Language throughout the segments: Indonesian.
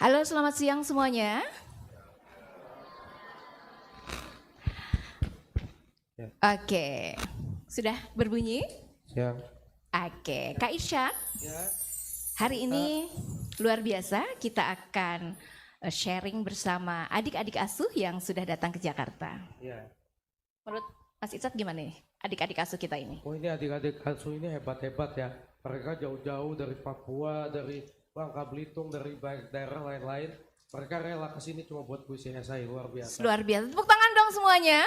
Halo, selamat siang semuanya. Ya. Oke, sudah berbunyi? Siang. Oke, Kak Irsya, Ya. hari ini luar biasa kita akan sharing bersama adik-adik asuh yang sudah datang ke Jakarta. Ya. Menurut Mas Irsad gimana nih adik-adik asuh kita ini? Oh, ini adik-adik asuh ini hebat-hebat ya. Mereka jauh-jauh dari Papua, dari Bangka Belitung, dari banyak daerah lain-lain. Mereka rela kesini cuma buat puisi esai, luar biasa. Luar biasa, tepuk tangan dong semuanya.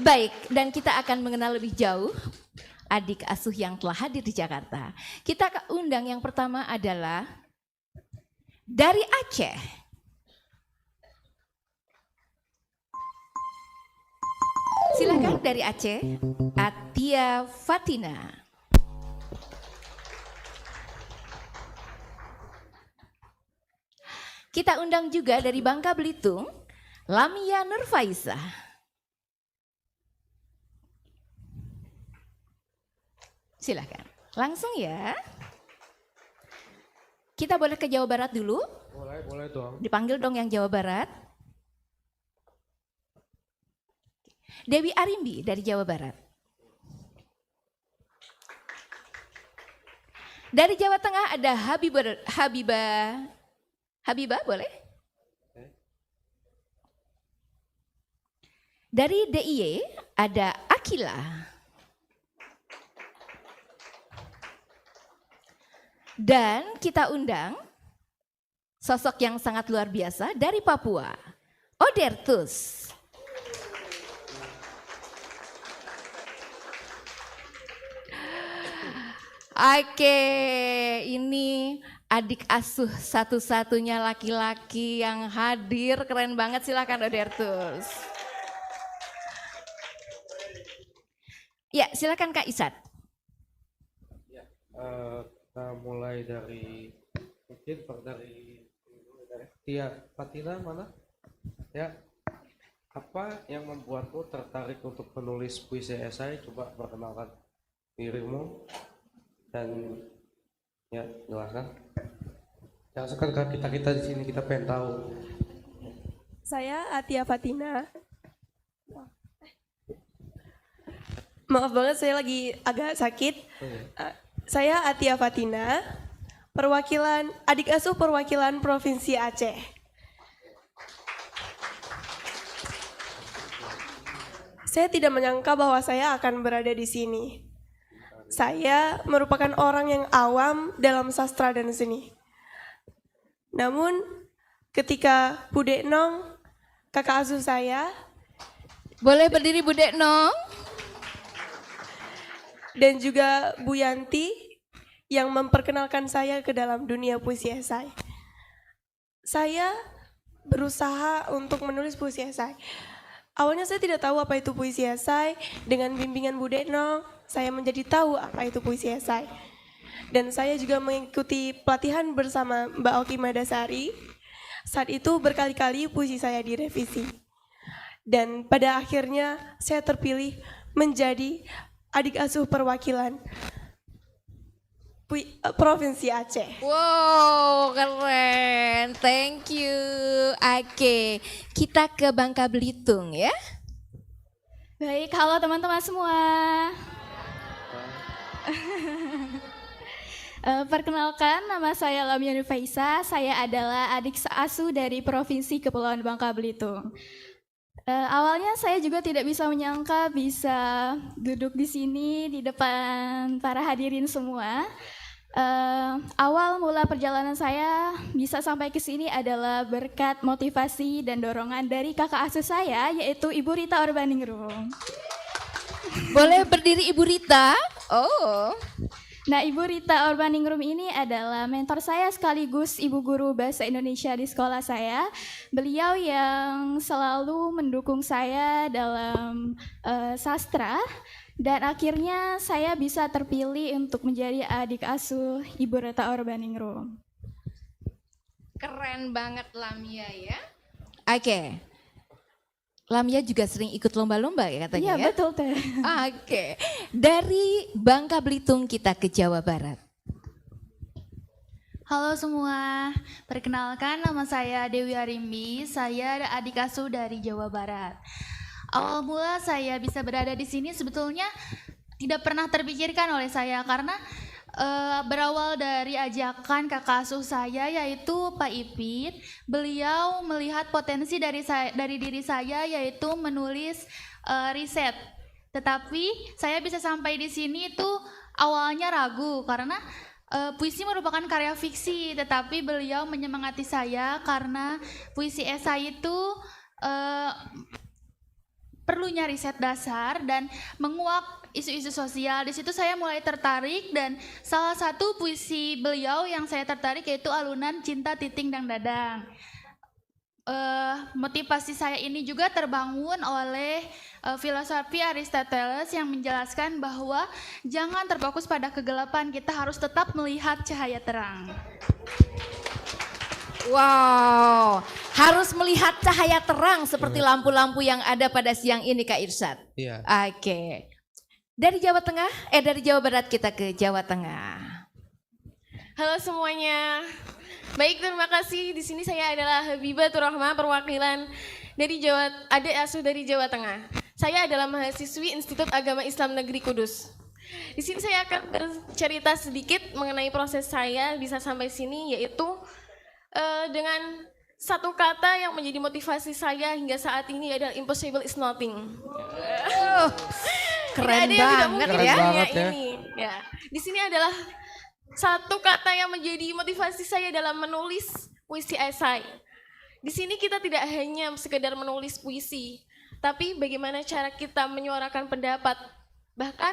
Baik, dan kita akan mengenal lebih jauh adik asuh yang telah hadir di Jakarta. Kita undang yang pertama adalah dari Aceh. Silakan dari Aceh, Atia Fatina. Kita undang juga dari Bangka Belitung, Lamia Nurfaisah. Silakan, langsung ya. Kita boleh ke Jawa Barat dulu? Boleh dong. Dipanggil dong yang Jawa Barat. Dewi Arimbi dari Jawa Barat. Dari Jawa Tengah ada Habibah boleh? Dari DIY ada Akila. Dan kita undang sosok yang sangat luar biasa dari Papua, Odertus. Oke, ini adik asuh satu-satunya laki-laki yang hadir, keren banget, silakan Odertus. Ya, silakan Kak Isat. Ya, kita mulai dari Tia Fatina mana? Ya, apa yang membuatmu tertarik untuk menulis puisi esai? Coba perkenalkan dirimu dan ya jelaskan. Yang sekarang kita di sini kita pengen tahu. Saya Atia Fatina. Maaf banget saya lagi agak sakit. Saya Atia Fatina, adik asuh perwakilan Provinsi Aceh. Saya tidak menyangka bahwa saya akan berada di sini. Saya merupakan orang yang awam dalam sastra dan seni. Namun ketika Bu Deknong, kakak asuh saya, Boleh berdiri Bu Deknong? dan juga Bu Yanti yang memperkenalkan saya ke dalam dunia puisi esai. Saya berusaha untuk menulis puisi esai. Awalnya saya tidak tahu apa itu puisi esai. Dengan bimbingan Bu Deknong, saya menjadi tahu apa itu puisi esai. Dan saya juga mengikuti pelatihan bersama Mbak Oki Madasari. Saat itu berkali-kali puisi saya direvisi. Dan pada akhirnya saya terpilih menjadi adik asuh perwakilan Provinsi Aceh. Wow, keren. Thank you. Oke, kita ke Bangka Belitung ya. Baik, halo teman-teman semua. Perkenalkan, nama saya Lamia Nurfaisah. Saya adalah adik asuh dari Provinsi Kepulauan Bangka Belitung. Awalnya saya juga tidak bisa menyangka bisa duduk di sini di depan para hadirin semua. Awal mula perjalanan saya bisa sampai ke sini adalah berkat motivasi dan dorongan dari kakak asuh saya, yaitu Ibu Rita Orbaningrum. Boleh berdiri Ibu Rita? Oh. Nah, Ibu Rita Orbaningrum ini adalah mentor saya sekaligus ibu guru bahasa Indonesia di sekolah saya. Beliau yang selalu mendukung saya dalam sastra. Dan akhirnya saya bisa terpilih untuk menjadi adik asuh Ibu Rita Orbaningrum. Keren banget Lamia ya. Oke. Lamia juga sering ikut lomba-lomba ya katanya Iya, ya? betul Teh. Oke. Dari Bangka Belitung kita ke Jawa Barat. Halo semua, perkenalkan nama saya Dewi Arimbi, saya adik asuh dari Jawa Barat. Awal mula saya bisa berada di sini sebetulnya tidak pernah terpikirkan oleh saya karena berawal dari ajakan kakak asuh saya yaitu Pak Ipit. Beliau melihat potensi dari diri saya yaitu menulis riset. Tetapi saya bisa sampai di sini itu awalnya ragu karena puisi merupakan karya fiksi, tetapi beliau menyemangati saya karena puisi esai itu perlunya riset dasar dan menguak isu-isu sosial. Di situ saya mulai tertarik dan salah satu puisi beliau yang saya tertarik yaitu Alunan Cinta Titing dan Dadang. Motivasi saya ini juga terbangun oleh filosofi Aristoteles yang menjelaskan bahwa jangan terfokus pada kegelapan, kita harus tetap melihat cahaya terang. Wow, harus melihat cahaya terang seperti lampu-lampu yang ada pada siang ini Kak Irsyad. Iya. Oke. Dari Jawa Tengah, dari Jawa Barat kita ke Jawa Tengah. Halo semuanya. Baik, terima kasih. Di sini saya adalah Habibah Turahma, perwakilan dari adik asuh dari Jawa Tengah. Saya adalah mahasiswi Institut Agama Islam Negeri Kudus. Di sini saya akan bercerita sedikit mengenai proses saya bisa sampai sini, yaitu dengan satu kata yang menjadi motivasi saya hingga saat ini adalah impossible is nothing. Keren Tidak ada yang tidak banget mungkin ya. di dunia Banget ya. ini. Ya. Di sini adalah satu kata yang menjadi motivasi saya dalam menulis puisi esai. Di sini kita tidak hanya sekedar menulis puisi, tapi bagaimana cara kita menyuarakan pendapat, bahkan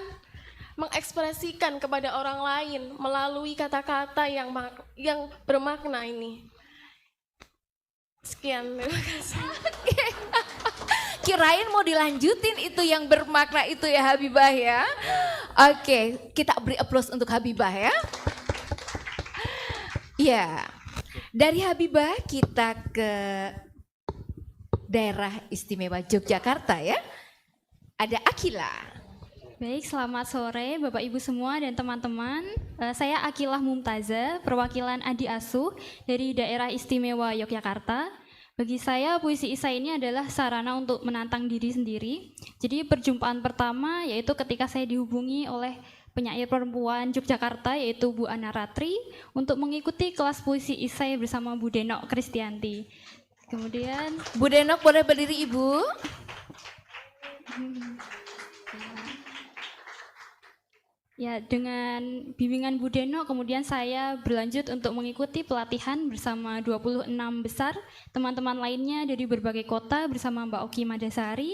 mengekspresikan kepada orang lain melalui kata-kata yang bermakna ini. Sekian, terima kasih. Kirain mau dilanjutin itu yang bermakna itu ya Habibah ya. Oke, kita beri aplaus untuk Habibah ya. Ya, dari Habibah kita ke daerah istimewa Yogyakarta ya. Ada Akila. Baik, selamat sore Bapak Ibu semua dan teman-teman. Saya Akilah Mumtaza, perwakilan adik asuh dari daerah istimewa Yogyakarta. Bagi saya puisi esai ini adalah sarana untuk menantang diri sendiri. Jadi perjumpaan pertama yaitu ketika saya dihubungi oleh penyair perempuan Yogyakarta yaitu Bu Ana Ratri untuk mengikuti kelas puisi esai bersama Bu Denok Kristianti. Kemudian Bu Denok boleh berdiri Ibu? ya, dengan bimbingan Bu Deno, kemudian saya berlanjut untuk mengikuti pelatihan bersama 26 besar teman-teman lainnya dari berbagai kota bersama Mbak Oki Madasari,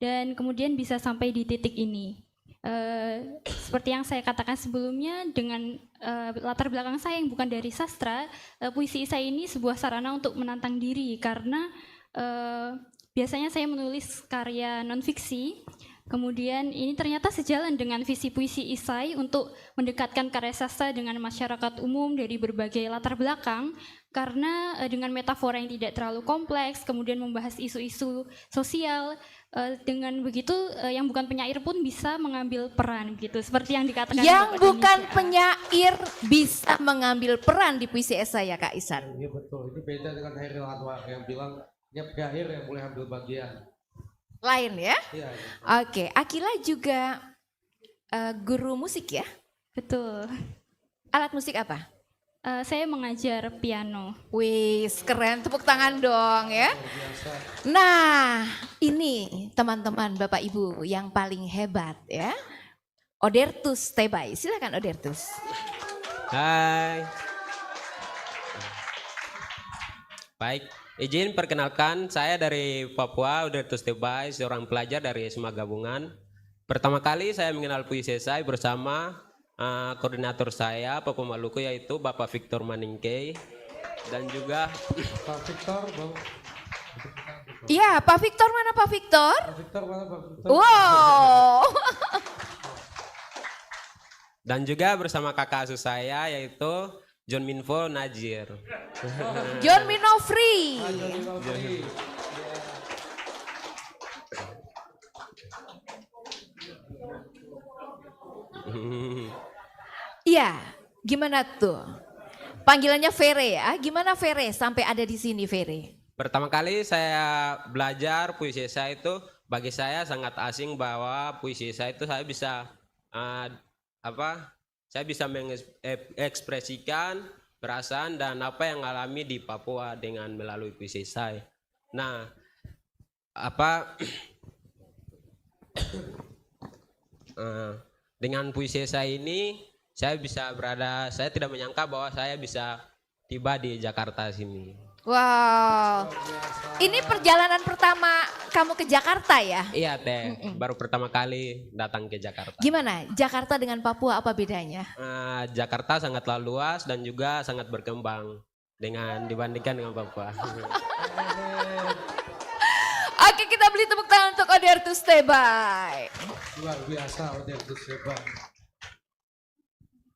dan kemudian bisa sampai di titik ini. Seperti yang saya katakan sebelumnya, dengan latar belakang saya yang bukan dari sastra, puisi esai ini sebuah sarana untuk menantang diri, karena biasanya saya menulis karya non-fiksi. Kemudian ini ternyata sejalan dengan visi puisi esai untuk mendekatkan karya sastra dengan masyarakat umum dari berbagai latar belakang, karena dengan metafora yang tidak terlalu kompleks, kemudian membahas isu-isu sosial, dengan begitu yang bukan penyair pun bisa mengambil peran gitu, seperti yang dikatakan Yang Bapak bukan Indonesia. penyair bisa mengambil peran di puisi esai ya Kak Isan. Iya betul, ini beda dengan Hairil Anwar yang bilang ya penyair yang boleh ambil bagian. Lain ya? Iya. Oke, Akila juga guru musik ya? Betul. Alat musik apa? Saya mengajar piano. Wis, keren, tepuk tangan dong ya. Nah, ini teman-teman Bapak Ibu yang paling hebat ya. Odertus Tebay, silakan Odertus. Hai. Baik, izin perkenalkan, saya dari Papua, Odertus Tebay, seorang pelajar dari SMA Gabungan. Pertama kali saya mengenal puisi esai bersama koordinator saya Papua Maluku, yaitu Bapak Victor Maningkei, dan juga Pak Victor, Bang. Iya, Pak Victor, mana Pak Victor? Pak Victor mana Pak Victor? Wow. dan juga bersama kakak asuh saya yaitu John Minfo Najir. John Minofri. Iya, gimana tuh? Panggilannya Vere ya. Gimana Vere sampai ada di sini Vere? Pertama kali saya belajar puisi esai itu, bagi saya sangat asing bahwa puisi esai itu saya bisa saya bisa mengekspresikan perasaan dan apa yang alami di Papua dengan melalui puisi esai. Nah, dengan puisi esai ini saya tidak menyangka bahwa saya bisa tiba di Jakarta sini. Wow, ini perjalanan pertama kamu ke Jakarta ya? Iya teh, baru pertama kali datang ke Jakarta. Gimana? Jakarta dengan Papua apa bedanya? Jakarta sangatlah luas dan juga sangat berkembang dibandingkan dengan Papua. Oke, kita beli tepuk tangan untuk Odertus Tebay. Luar biasa Odertus Tebay.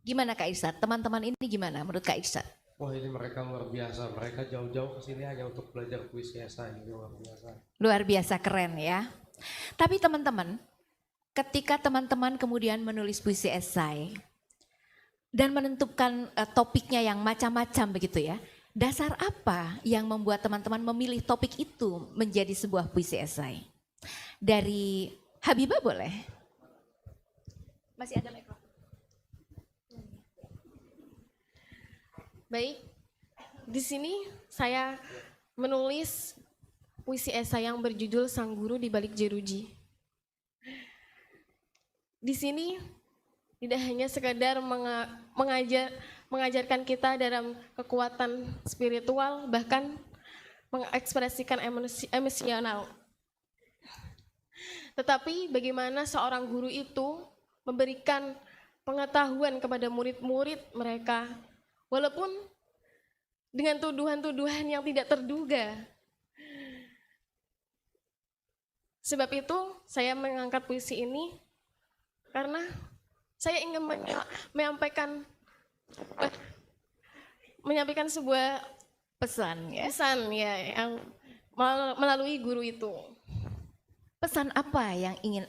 Gimana Kak Irsat? Teman-teman ini gimana menurut Kak Irsat? Wah, ini mereka luar biasa. Mereka jauh-jauh ke sini hanya untuk belajar puisi esai. Ini luar biasa. Luar biasa keren ya. Tapi teman-teman, ketika teman-teman kemudian menulis puisi esai dan menentukan topiknya yang macam-macam begitu ya. Dasar apa yang membuat teman-teman memilih topik itu menjadi sebuah puisi esai? Dari Habibah boleh? Masih ada mikrofon. Baik, di sini saya menulis puisi esai yang berjudul Sang Guru di Balik Jeruji. Di sini tidak hanya sekadar mengajarkan kita dalam kekuatan spiritual, bahkan mengekspresikan emosional. Tetapi bagaimana seorang guru itu memberikan pengetahuan kepada murid-murid mereka, walaupun dengan tuduhan-tuduhan yang tidak terduga. Sebab itu saya mengangkat puisi ini karena saya ingin menyampaikan sebuah Pesan ya. pesan ya yang melalui guru itu. Pesan apa yang ingin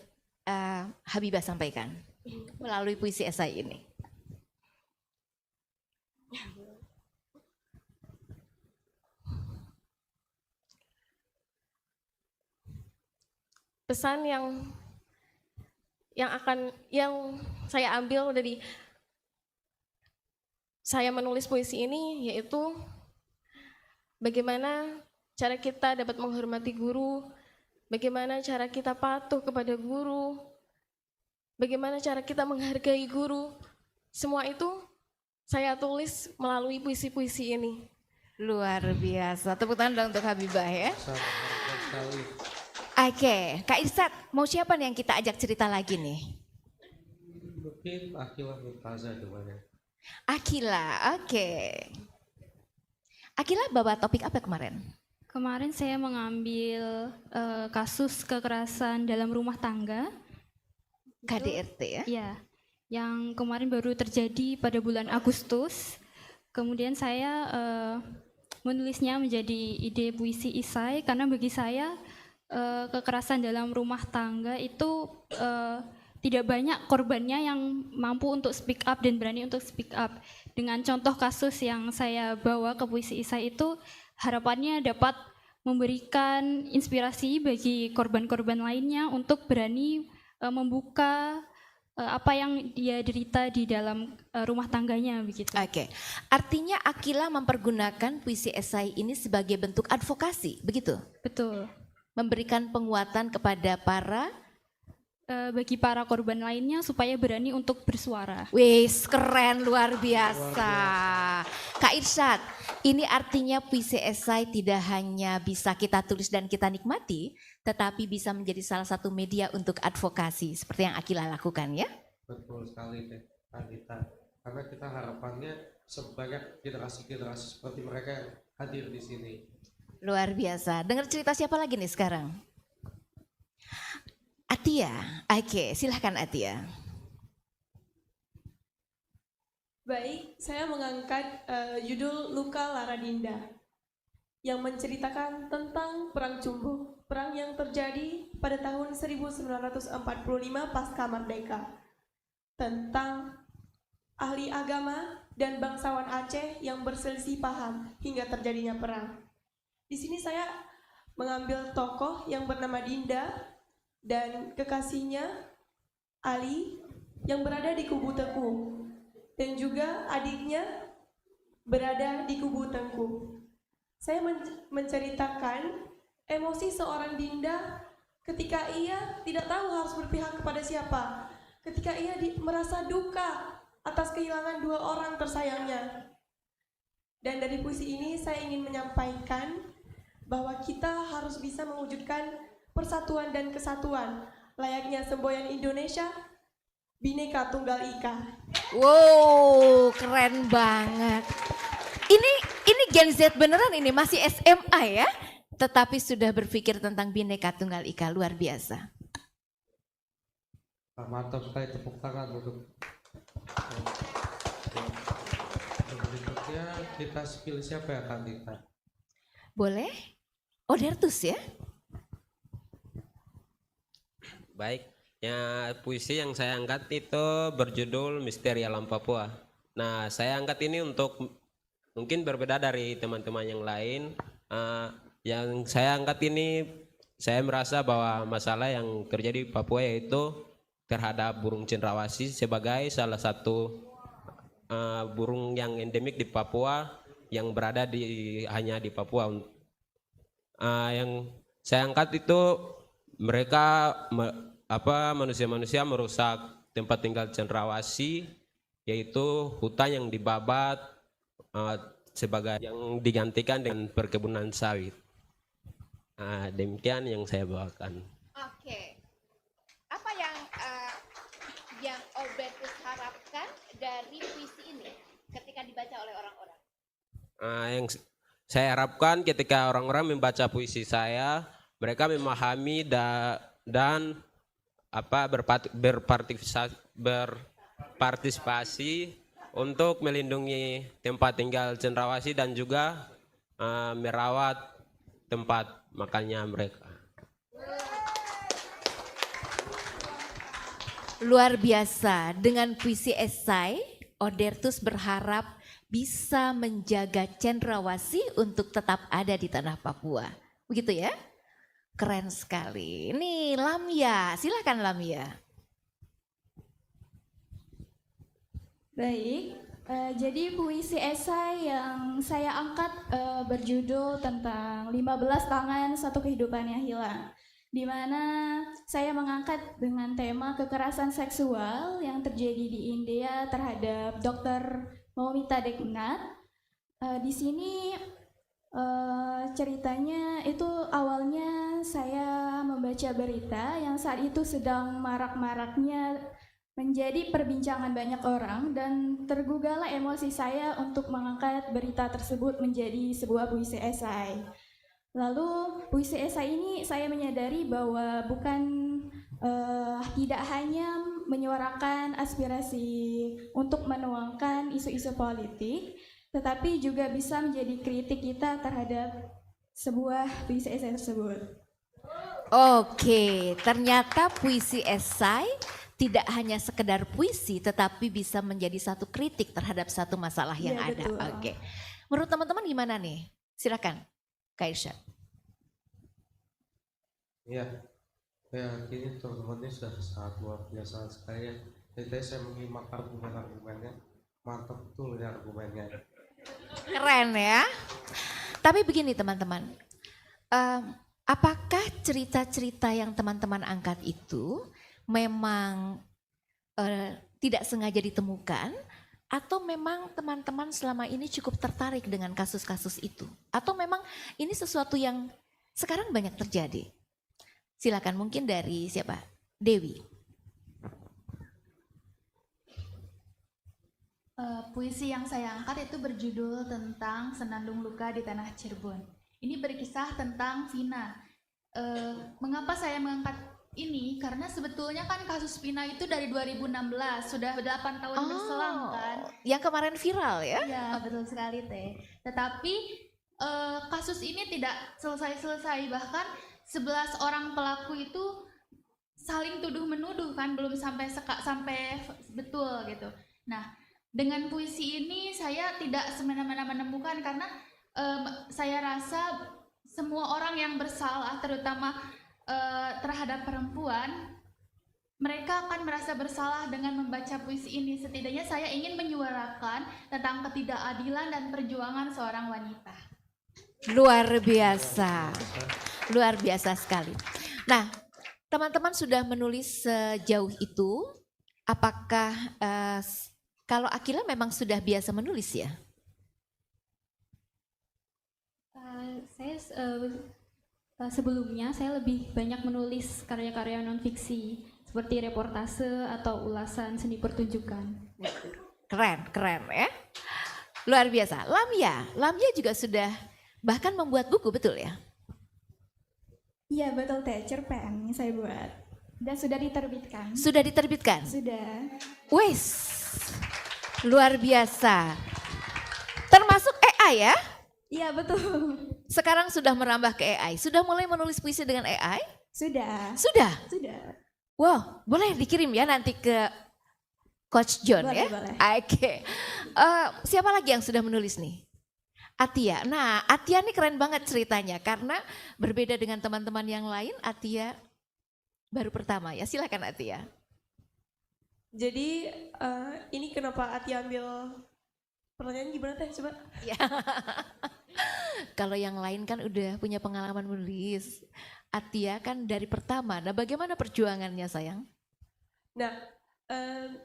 Habibah sampaikan melalui puisi esai ini? Pesan yang saya ambil dari saya menulis puisi ini yaitu bagaimana cara kita dapat menghormati guru, bagaimana cara kita patuh kepada guru, bagaimana cara kita menghargai guru. Semua itu saya tulis melalui puisi-puisi ini. Luar biasa. Tepuk tangan dong untuk Habibah ya. Sangat sekali. Oke, Kak Irsat, mau siapa nih yang kita ajak cerita lagi nih? Mungkin Akila Mumtaza gimana? Akila, oke. Akila bawa topik apa kemarin? Kemarin saya mengambil kasus kekerasan dalam rumah tangga. KDRT ya? Ya, yang kemarin baru terjadi pada bulan Agustus. Kemudian saya menulisnya menjadi ide puisi esai karena bagi saya kekerasan dalam rumah tangga itu tidak banyak korbannya yang mampu untuk speak up dan berani untuk speak up. Dengan contoh kasus yang saya bawa ke puisi esai itu, harapannya dapat memberikan inspirasi bagi korban-korban lainnya untuk berani membuka apa yang dia derita di dalam rumah tangganya begitu. Oke, artinya Akila mempergunakan puisi esai ini sebagai bentuk advokasi, begitu? Betul. Memberikan penguatan kepada bagi para korban lainnya supaya berani untuk bersuara. Wis, keren, luar biasa. Kak Irsat, ini artinya puisi esai tidak hanya bisa kita tulis dan kita nikmati, tetapi bisa menjadi salah satu media untuk advokasi, seperti yang Akila lakukan ya? Betul sekali Teh Anita. Karena kita harapannya sebanyak generasi-generasi seperti mereka yang hadir di sini. Luar biasa. Dengar cerita siapa lagi nih sekarang? Atia. Oke, silahkan Atia. Baik, saya mengangkat judul Luka Lara Dinda yang menceritakan tentang Perang Cumbu, perang yang terjadi pada tahun 1945 pasca merdeka. Tentang ahli agama, dan bangsawan Aceh yang berselisih paham hingga terjadinya perang. Di sini saya mengambil tokoh yang bernama Dinda dan kekasihnya Ali yang berada di kubu Teku, dan juga adiknya berada di kubu Tengku. Saya menceritakan emosi seorang Dinda ketika ia tidak tahu harus berpihak kepada siapa, ketika ia merasa duka atas kehilangan dua orang tersayangnya. Dan dari puisi ini saya ingin menyampaikan bahwa kita harus bisa mewujudkan persatuan dan kesatuan layaknya semboyan Indonesia, Bhinneka Tunggal Ika. Wow, keren banget. Ini Gen Z beneran, ini masih SMA ya, tetapi sudah berpikir tentang Bhinneka Tunggal Ika, luar biasa. Mantap sekali, tepuk tangan untuk berikutnya. Kita pilih siapa ya kandidat? Boleh? Odertus ya? Baik, ya puisi yang saya angkat itu berjudul Misteri Alam Papua. Nah, saya angkat ini untuk mungkin berbeda dari teman-teman yang lain. Yang saya angkat ini, saya merasa bahwa masalah yang terjadi di Papua yaitu terhadap burung cendrawasih sebagai salah satu burung yang endemik di Papua yang berada hanya di Papua. Yang saya angkat itu mereka manusia-manusia merusak tempat tinggal cendrawasih, yaitu hutan yang dibabat sebagai yang digantikan dengan perkebunan sawit. Demikian yang saya bawakan. Oke. Apa yang Odertus harapkan dari puisi ini ketika dibaca oleh orang-orang? Yang saya harapkan ketika orang-orang membaca puisi saya, mereka memahami dan berpartisipasi untuk melindungi tempat tinggal cendrawasih dan juga merawat tempat makannya mereka. Luar biasa, dengan puisi esai, Odertus berharap bisa menjaga cendrawasih untuk tetap ada di tanah Papua. Begitu ya? Keren sekali. Ini Lamia, silakan Lamia. Baik, jadi puisi esai yang saya angkat berjudul tentang 15 tangan satu kehidupan yang hilang. Di mana saya mengangkat dengan tema kekerasan seksual yang terjadi di India terhadap Dr. Moumita Deknat. Di sini ceritanya itu awalnya saya membaca berita yang saat itu sedang marak-maraknya menjadi perbincangan banyak orang, dan tergugahlah emosi saya untuk mengangkat berita tersebut menjadi sebuah puisi esai. Lalu puisi esai ini saya menyadari bahwa bukan tidak hanya menyuarakan aspirasi untuk menuangkan isu-isu politik, tetapi juga bisa menjadi kritik kita terhadap sebuah puisi esai tersebut. Oke, ternyata puisi esai tidak hanya sekedar puisi, tetapi bisa menjadi satu kritik terhadap satu masalah yang Iya, ada. betul. Oke, menurut teman-teman gimana nih? Silakan, Kak Irsyad. Ya, ini teman-teman ini sudah sangat luar biasa sekali ya. Jadi tadi saya menyimak argumen-argumennya, mantap betul ya argumennya. Keren ya. Tapi begini teman-teman, apakah cerita-cerita yang teman-teman angkat itu memang tidak sengaja ditemukan, atau memang teman-teman selama ini cukup tertarik dengan kasus-kasus itu, atau memang ini sesuatu yang sekarang banyak terjadi? Silakan, mungkin dari siapa? Dewi. Puisi yang saya angkat itu berjudul tentang Senandung Luka di Tanah Cirebon. Ini berkisah tentang Vina. Mengapa saya mengangkat ini? Karena sebetulnya kan kasus Vina itu dari 2016, sudah 8 tahun berselang kan. Yang kemarin viral ya? Iya, betul sekali Teh. Tetapi kasus ini tidak selesai-selesai, bahkan 11 orang pelaku itu saling tuduh menuduh kan, belum sampai betul gitu. Nah, dengan puisi ini saya tidak semena-mena menemukan karena saya rasa semua orang yang bersalah, terutama terhadap perempuan, mereka akan merasa bersalah dengan membaca puisi ini. Setidaknya saya ingin menyuarakan tentang ketidakadilan dan perjuangan seorang wanita. Luar biasa. Luar biasa sekali. Nah, teman-teman sudah menulis sejauh itu. Apakah kalau Akila memang sudah biasa menulis ya? Sebelumnya saya lebih banyak menulis karya-karya non-fiksi seperti reportase atau ulasan seni pertunjukan. Keren ya. Luar biasa. Lamia juga sudah bahkan membuat buku, betul ya? Iya betul Teh, cerpen yang saya buat. Dan sudah diterbitkan. Sudah diterbitkan? Sudah. Wes, luar biasa. Termasuk AI ya? Iya betul. Sekarang sudah merambah ke AI. Sudah mulai menulis puisi dengan AI? Sudah. Sudah? Sudah. Wow, boleh dikirim ya nanti ke Coach John Boleh, ya? boleh. Oke. Siapa lagi yang sudah menulis nih? Atia. Nah, Atia nih keren banget ceritanya karena berbeda dengan teman-teman yang lain, Atia baru pertama ya. Silakan Atia. Jadi ini kenapa Ati ambil pertanyaan gimana Teh? Coba. Ya. Kalau yang lain kan udah punya pengalaman menulis. Atia kan dari pertama. Nah, bagaimana perjuangannya sayang? Nah,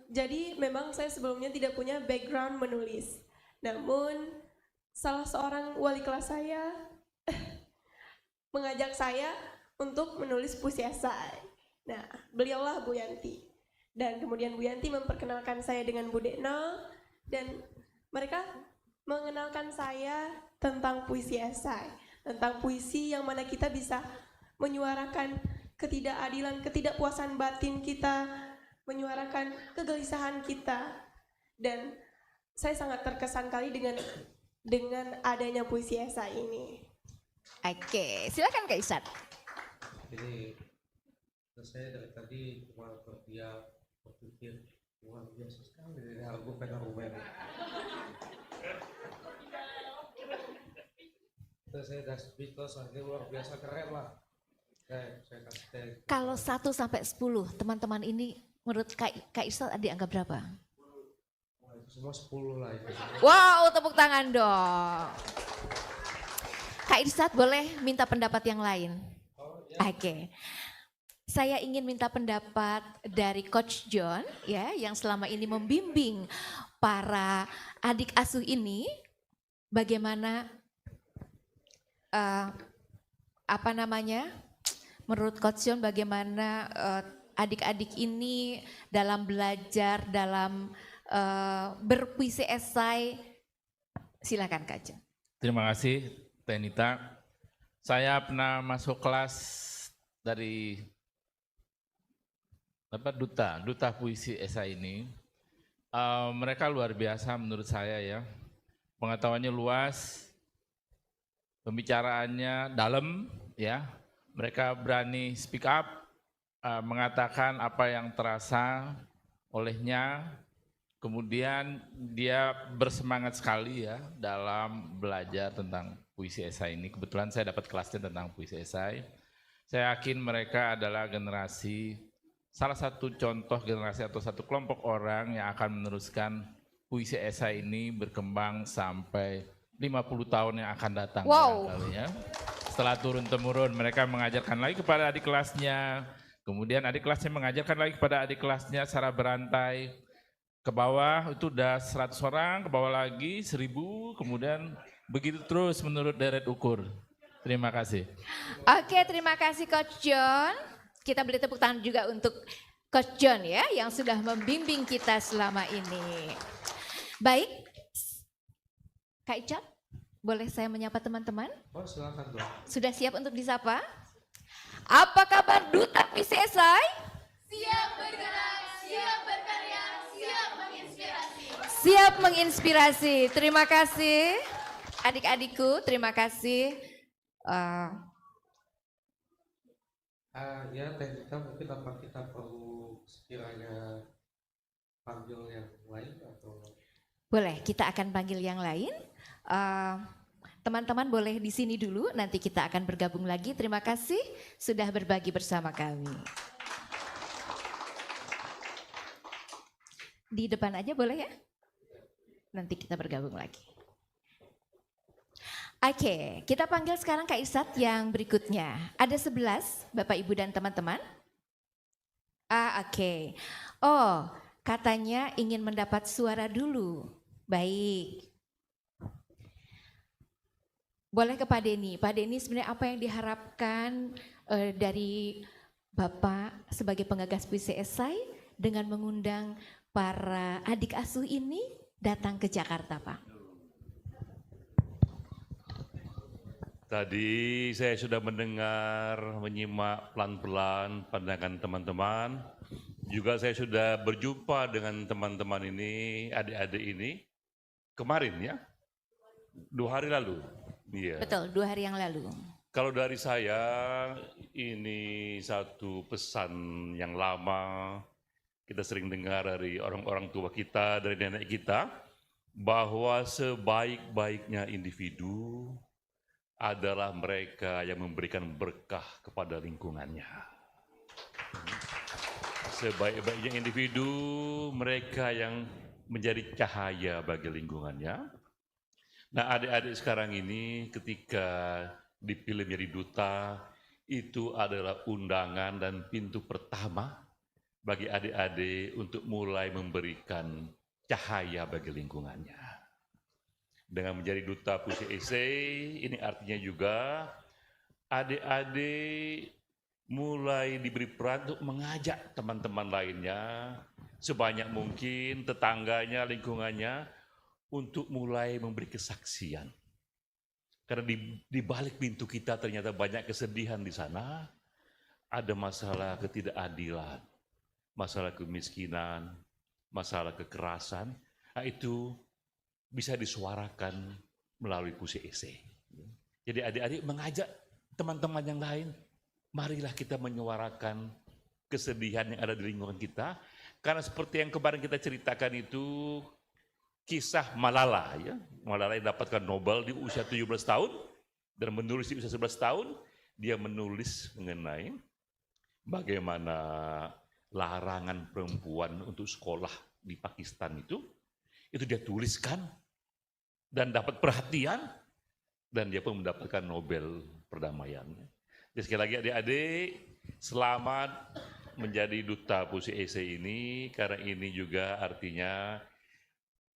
jadi memang saya sebelumnya tidak punya background menulis. Namun salah seorang wali kelas saya mengajak saya untuk menulis puisi esai. Nah, beliaulah Bu Yanti. Dan kemudian Bu Yanti memperkenalkan saya dengan Bu Dekno dan mereka mengenalkan saya tentang puisi esai, tentang puisi yang mana kita bisa menyuarakan ketidakadilan, ketidakpuasan batin kita, menyuarakan kegelisahan kita. Dan saya sangat terkesan kali dengan adanya puisi esai ini. Oke, silakan Kak Isat. Jadi saya dari tadi cuma berpikir luar biasa sekali dari argumen-argumen. Itu saya udah speechless, ini luar biasa keren lah. Saya kasih Kalau 1 sampai 10, teman-teman ini menurut Kak Isat dianggap berapa? itu semua 10 lah itu. Wow, tepuk tangan dong. Kak Irsat boleh minta pendapat yang lain? Oke. Saya ingin minta pendapat dari Coach John ya, yang selama ini membimbing para adik asuh ini, bagaimana menurut Coach John bagaimana adik-adik ini dalam belajar, dalam berpuisi esai. Silakan Kak John. Terima kasih Tenita. Saya pernah masuk kelas dari duta puisi esai ini. Mereka luar biasa menurut saya ya. Pengetahuannya luas, pembicaraannya dalam ya. Mereka berani speak up, mengatakan apa yang terasa olehnya. Kemudian dia bersemangat sekali ya dalam belajar tentang puisi esai ini. Kebetulan saya dapat kelasnya tentang puisi esai. Saya yakin mereka adalah salah satu contoh generasi atau satu kelompok orang yang akan meneruskan puisi esai ini berkembang sampai 50 tahun yang akan datang. Wow. Ya. Setelah turun-temurun mereka mengajarkan lagi kepada adik kelasnya. Kemudian adik kelasnya mengajarkan lagi kepada adik kelasnya secara berantai. Ke bawah itu udah 100 orang, ke bawah lagi 1000, kemudian begitu terus menurut deret ukur. Terima kasih. Oke, terima kasih Coach John. Kita beri tepuk tangan juga untuk Coach John ya, yang sudah membimbing kita selama ini. Baik, Kak Icat, boleh saya menyapa teman-teman? Oh silakan dong. Sudah siap untuk disapa? Apa kabar Duta Puisi Esai? Siap bergerak, siap berkarya, siap menginspirasi. Siap menginspirasi. Terima kasih adik-adikku, terima kasih. Ya Tenita, mungkin apa kita perlu sekiranya panggil yang lain atau? Boleh, kita akan panggil yang lain. Teman-teman boleh di sini dulu, nanti kita akan bergabung lagi. Terima kasih sudah berbagi bersama kami. Di depan aja boleh ya? Nanti kita bergabung lagi. Oke, kita panggil sekarang Kak Irsat yang berikutnya. Ada 11, Bapak Ibu dan teman-teman. Oke. Oh, katanya ingin mendapat suara dulu. Baik. Boleh ke Pak Denny. Pak Denny, sebenarnya apa yang diharapkan dari Bapak sebagai penggagas puisi esai dengan mengundang para adik asuh ini datang ke Jakarta, Pak? Tadi saya sudah mendengar, menyimak pelan-pelan pandangan teman-teman. Juga saya sudah berjumpa dengan teman-teman ini, adik-adik ini, kemarin ya, 2 hari lalu. Iya. Betul, 2 hari yang lalu. Kalau dari saya, ini satu pesan yang lama, kita sering dengar dari orang-orang tua kita, dari nenek kita, bahwa sebaik-baiknya individu adalah mereka yang memberikan berkah kepada lingkungannya. Sebaik-baiknya individu, mereka yang menjadi cahaya bagi lingkungannya. Nah, adik-adik sekarang ini ketika dipilih menjadi duta, itu adalah undangan dan pintu pertama bagi adik-adik untuk mulai memberikan cahaya bagi lingkungannya. Dengan menjadi duta puisi esai, ini artinya juga adik-adik mulai diberi peran untuk mengajak teman-teman lainnya, sebanyak mungkin tetangganya, lingkungannya, untuk mulai memberi kesaksian. Karena di balik pintu kita ternyata banyak kesedihan di sana, ada masalah ketidakadilan, masalah kemiskinan, masalah kekerasan, nah itu bisa disuarakan melalui puisi esai. Jadi adik-adik mengajak teman-teman yang lain, marilah kita menyuarakan kesedihan yang ada di lingkungan kita, karena seperti yang kemarin kita ceritakan itu, kisah Malala, ya. Malala yang dapatkan Nobel di usia 17 tahun dan menulis di usia 11 tahun, dia menulis mengenai bagaimana larangan perempuan untuk sekolah di Pakistan itu dia tuliskan dan dapat perhatian dan dia pun mendapatkan Nobel perdamaian. Jadi sekali lagi adik-adik, selamat menjadi duta puisi esai ini, karena ini juga artinya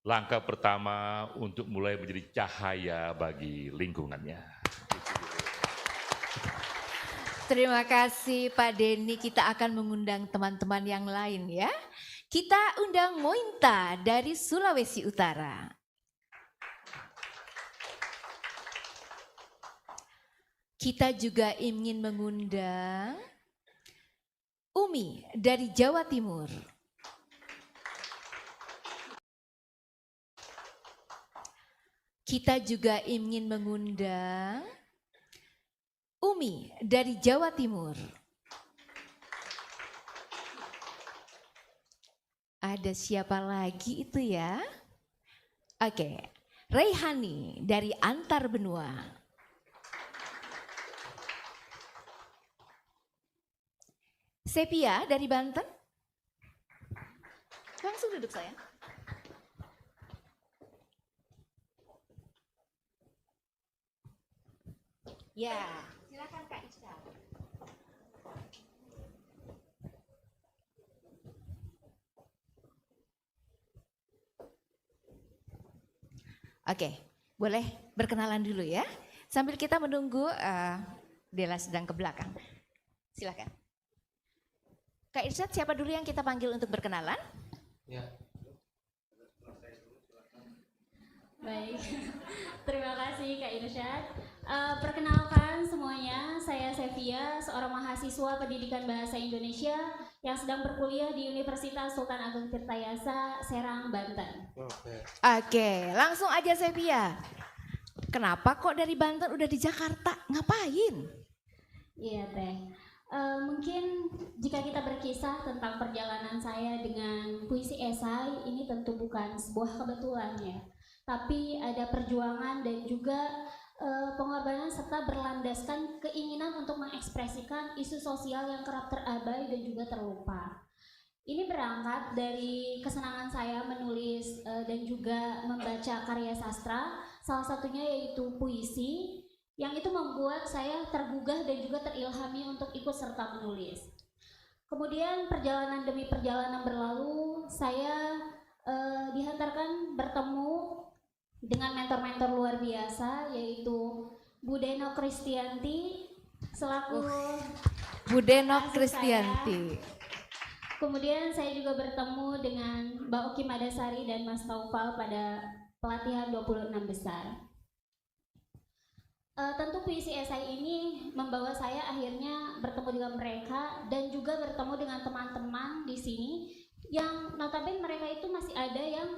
langkah pertama untuk mulai menjadi cahaya bagi lingkungannya. Terima kasih Pak Denny, kita akan mengundang teman-teman yang lain ya. Kita undang Mointa dari Sulawesi Utara. Kita juga ingin mengundang Umi dari Jawa Timur. Kita juga ingin mengundang Umi dari Jawa Timur. Ada siapa lagi itu ya? Oke, Reihani dari Antar Benua. Sepia dari Banten. Langsung duduk sayang. Ya, silakan Kak Isha. Oke, boleh berkenalan dulu ya. Sambil kita menunggu Dela sedang ke belakang. Silakan. Kak Irsyad, siapa dulu yang kita panggil untuk berkenalan? Ya. Baik, terima kasih Kak Irsyad. Perkenalkan semuanya, saya Sevia, seorang mahasiswa pendidikan bahasa Indonesia yang sedang berkuliah di Universitas Sultan Agung Tirtayasa, Serang, Banten. Oke, langsung aja Sevia. Kenapa kok dari Banten udah di Jakarta? Ngapain? Iya Teh. Mungkin jika kita berkisah tentang perjalanan saya dengan puisi esai, ini tentu bukan sebuah kebetulan ya, tapi ada perjuangan dan juga pengorbanan serta berlandaskan keinginan untuk mengekspresikan isu sosial yang kerap terabai dan juga terlupa. Ini berangkat dari kesenangan saya menulis dan juga membaca karya sastra, salah satunya yaitu puisi, yang itu membuat saya tergugah dan juga terilhami untuk ikut serta menulis. Kemudian perjalanan demi perjalanan berlalu, saya dihantarkan bertemu dengan mentor-mentor luar biasa, yaitu Bu Denok Kristianti selaku Bu Denok kasih Kristianti. Kemudian saya juga bertemu dengan Mbak Oki Madasari dan Mas Taufal pada pelatihan 26 besar. Tentu puisi esai ini membawa saya akhirnya bertemu dengan mereka dan juga bertemu dengan teman-teman di sini yang notabene mereka itu masih ada yang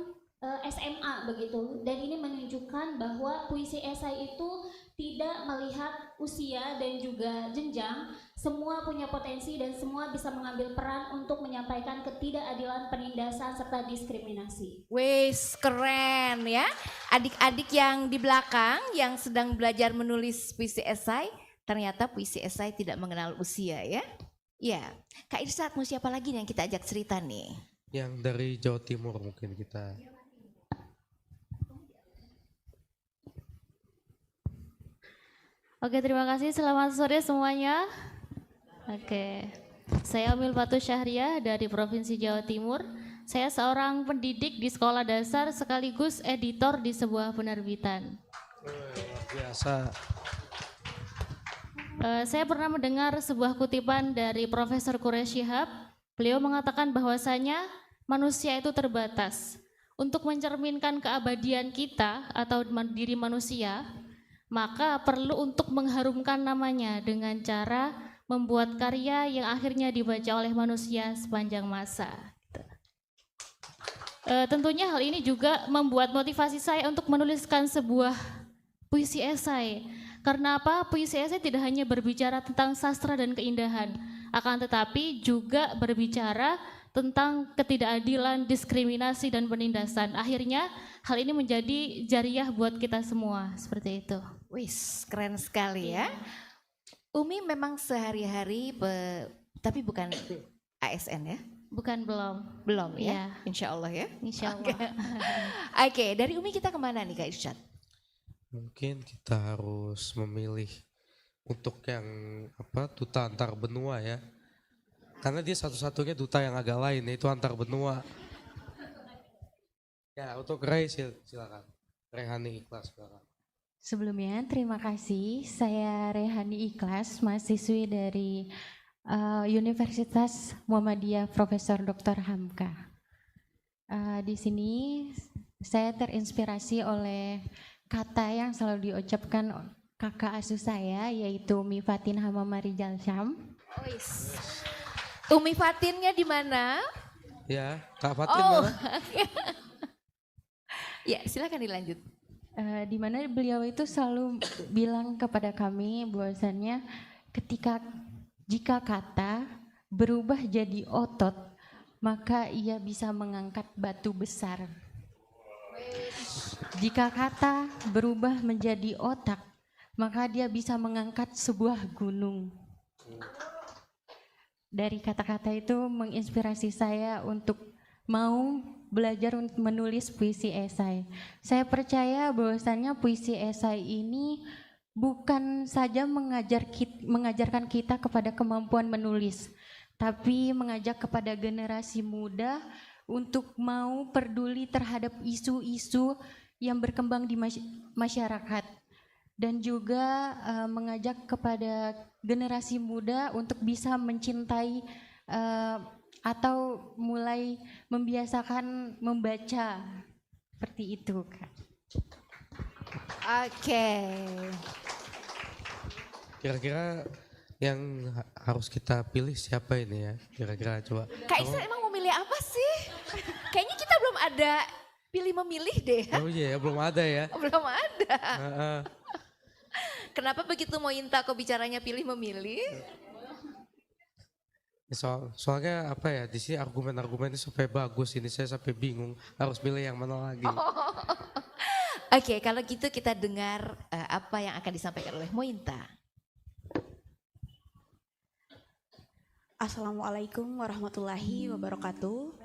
SMA begitu, dan ini menunjukkan bahwa puisi esai itu tidak melihat usia dan juga jenjang, semua punya potensi dan semua bisa mengambil peran untuk menyampaikan ketidakadilan, penindasan serta diskriminasi. Wes, keren ya. Adik-adik yang di belakang yang sedang belajar menulis puisi esai, ternyata puisi esai tidak mengenal usia ya. Ya, Kak Irsat, mau siapa lagi yang kita ajak cerita nih? Yang dari Jawa Timur mungkin kita. Oke, terima kasih. Selamat sore semuanya. Oke, saya Umil Patu Syahriah dari Provinsi Jawa Timur. Saya seorang pendidik di sekolah dasar sekaligus editor di sebuah penerbitan. Biasa. Saya pernah mendengar sebuah kutipan dari Profesor Quraish Shihab. Beliau mengatakan bahwasanya manusia itu terbatas. Untuk mencerminkan keabadian kita atau diri manusia, maka perlu untuk mengharumkan namanya dengan cara membuat karya yang akhirnya dibaca oleh manusia sepanjang masa. Tentunya hal ini juga membuat motivasi saya untuk menuliskan sebuah puisi esai. Karena apa? Puisi esai tidak hanya berbicara tentang sastra dan keindahan, akan tetapi juga berbicara tentang ketidakadilan, diskriminasi, dan penindasan. Akhirnya hal ini menjadi jariah buat kita semua, seperti itu. Wis, keren sekali ya. Umi memang sehari-hari, tapi bukan ASN ya? Bukan, belum. Belum ya? Iya. Insya Allah ya? Insya Allah. Oke, dari Umi kita kemana nih Kak Irsyad? Mungkin kita harus memilih untuk yang duta antar benua ya. Karena dia satu-satunya duta yang agak lain, yaitu antar benua. Ya, untuk Ray silakan. Rehani Ikhlas silakan. Sebelumnya terima kasih, saya Rehani Ikhlas, mahasiswi dari Universitas Muhammadiyah Profesor Dr. Hamka. Di sini saya terinspirasi oleh kata yang selalu diucapkan kakak asuh saya, yaitu Umi Fatin Hamamari Jalsyam. Umi Fatinnya di mana? Ya, Kak Fatin mana? Ya, silakan dilanjut. Di mana beliau itu selalu bilang kepada kami bahwasannya jika kata berubah jadi otot, maka ia bisa mengangkat batu besar. Jika kata berubah menjadi otak, maka dia bisa mengangkat sebuah gunung. Dari kata-kata itu menginspirasi saya untuk mau belajar untuk menulis puisi esai. Saya percaya bahwasannya puisi esai ini bukan saja mengajarkan kita kepada kemampuan menulis, tapi mengajak kepada generasi muda untuk mau peduli terhadap isu-isu yang berkembang di masyarakat, dan juga mengajak kepada generasi muda untuk bisa mencintai atau mulai membiasakan membaca, seperti itu, Kak. Oke. Kira-kira yang harus kita pilih siapa ini ya? Kira-kira coba. Kak Isa emang mau milih apa sih? Kayaknya kita belum ada pilih memilih deh. Oh iya ya, belum ada ya. Belum ada. Kenapa begitu mau Inta kok bicaranya pilih memilih? Soalnya apa ya, di sini argumen-argumennya sampai bagus, ini saya sampai bingung harus pilih yang mana lagi. Oke, kalau gitu kita dengar apa yang akan disampaikan oleh Mointa. Assalamualaikum warahmatullahi wabarakatuh.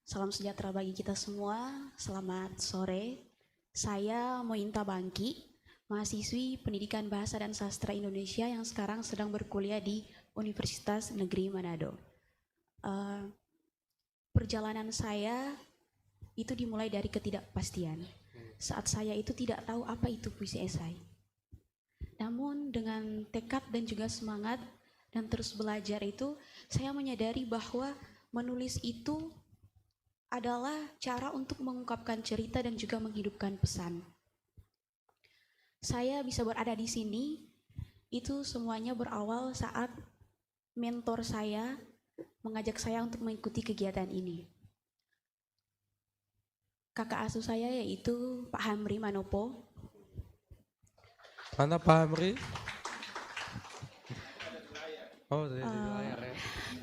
Salam sejahtera bagi kita semua. Selamat sore. Saya Mointa Bangki, mahasiswi Pendidikan Bahasa dan Sastra Indonesia yang sekarang sedang berkuliah di Universitas Negeri Manado. Perjalanan saya itu dimulai dari ketidakpastian. Saat saya itu tidak tahu apa itu puisi esai. Namun dengan tekad dan juga semangat dan terus belajar itu, saya menyadari bahwa menulis itu adalah cara untuk mengungkapkan cerita dan juga menghidupkan pesan. Saya bisa berada di sini, itu semuanya berawal saat mentor saya mengajak saya untuk mengikuti kegiatan ini. Kakak asuh saya yaitu Pak Hamri Manopo. Mana Pak Hamri? Oh, di layar ya.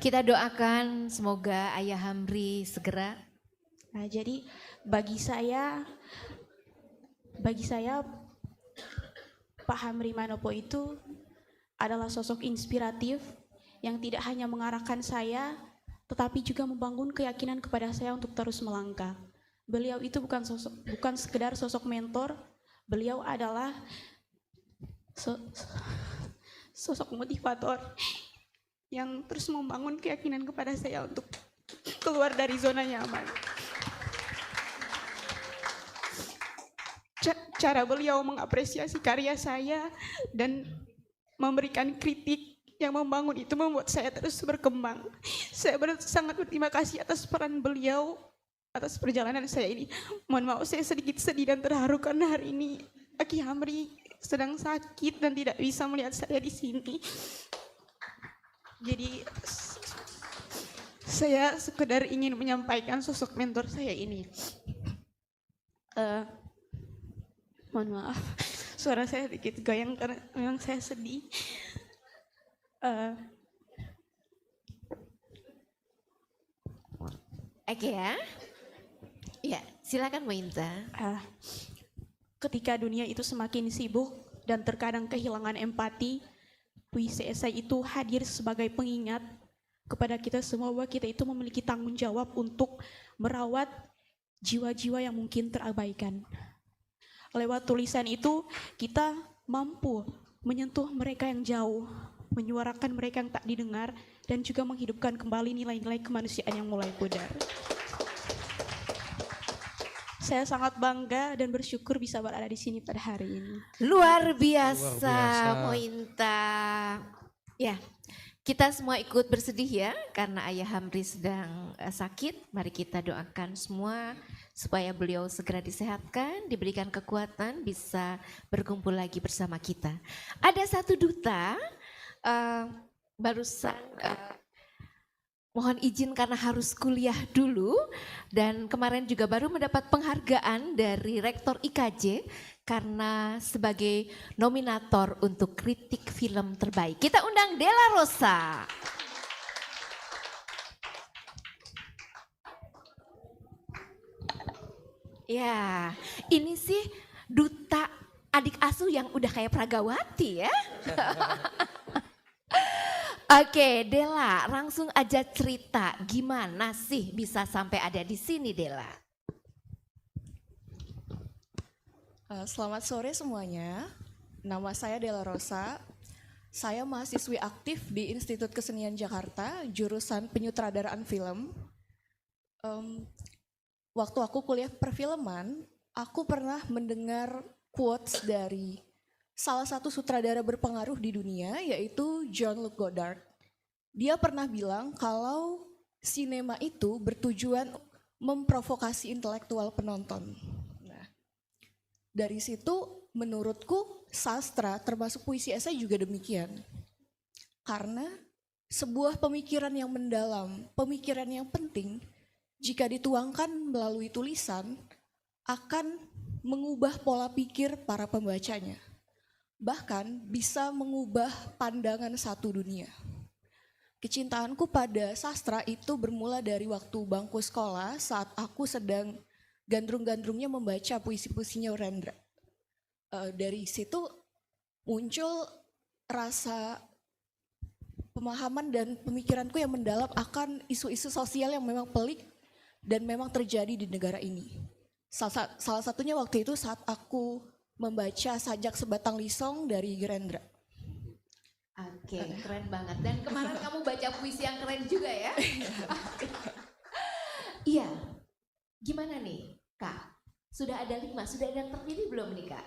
Kita doakan semoga Ayah Hamri segera. Nah, jadi bagi saya Pak Hamri Manopo itu adalah sosok inspiratif yang tidak hanya mengarahkan saya, tetapi juga membangun keyakinan kepada saya untuk terus melangkah. Beliau itu bukan sekedar sosok mentor, beliau adalah sosok motivator yang terus membangun keyakinan kepada saya untuk keluar dari zona nyaman. Cara beliau mengapresiasi karya saya dan memberikan kritik yang membangun itu membuat saya terus berkembang. Saya sangat berterima kasih atas peran beliau atas perjalanan saya ini. Mohon maaf saya sedikit sedih dan terharu karena hari ini Aki Hamri sedang sakit dan tidak bisa melihat saya di sini. Jadi saya sekedar ingin menyampaikan sosok mentor saya ini. Mohon maaf, suara saya sedikit goyang karena memang saya sedih. Oke ya. Ya, silakan Mointa. Ketika dunia itu semakin sibuk dan terkadang kehilangan empati, puisi esai itu hadir sebagai pengingat kepada kita semua bahwa kita itu memiliki tanggung jawab untuk merawat jiwa-jiwa yang mungkin terabaikan. Lewat tulisan itu kita mampu menyentuh mereka yang jauh, menyuarakan mereka yang tak didengar, dan juga menghidupkan kembali nilai-nilai kemanusiaan yang mulai pudar. Saya sangat bangga dan bersyukur bisa berada di sini pada hari ini. Luar biasa, Mointa. Ya, kita semua ikut bersedih ya karena Ayah Hamri sedang sakit. Mari kita doakan semua supaya beliau segera disehatkan, diberikan kekuatan, bisa berkumpul lagi bersama kita. Ada satu duta barusan mohon izin karena harus kuliah dulu dan kemarin juga baru mendapat penghargaan dari Rektor IKJ karena sebagai nominator untuk kritik film terbaik. Kita undang Della Rosa. Ya, ini sih duta adik asuh yang udah kayak Pragawati ya. Oke, Della, langsung aja cerita gimana sih bisa sampai ada di sini, Della? Selamat sore semuanya. Nama saya Della Rosa. Saya mahasiswi aktif di Institut Kesenian Jakarta, jurusan penyutradaraan film. Waktu aku kuliah perfilman, aku pernah mendengar quotes dari salah satu sutradara berpengaruh di dunia, yaitu Jean-Luc Godard. Dia pernah bilang kalau sinema itu bertujuan memprovokasi intelektual penonton. Nah, dari situ menurutku sastra termasuk puisi esai juga demikian. Karena sebuah pemikiran yang mendalam, pemikiran yang penting, jika dituangkan melalui tulisan, akan mengubah pola pikir para pembacanya. bahkan bisa mengubah pandangan satu dunia. Kecintaanku pada sastra itu bermula dari waktu bangku sekolah saat aku sedang gandrung-gandrungnya membaca puisi-puisinya Rendra. Dari situ muncul rasa pemahaman dan pemikiranku yang mendalam akan isu-isu sosial yang memang pelik dan memang terjadi di negara ini. Salah satunya waktu itu saat aku membaca Sajak Sebatang Lisong dari Gerendra. Oke, keren banget. Dan kemarin kamu baca puisi yang keren juga ya? Iya. Gimana nih, Kak? Sudah ada 5, sudah ada yang terpilih belum nih, Kak?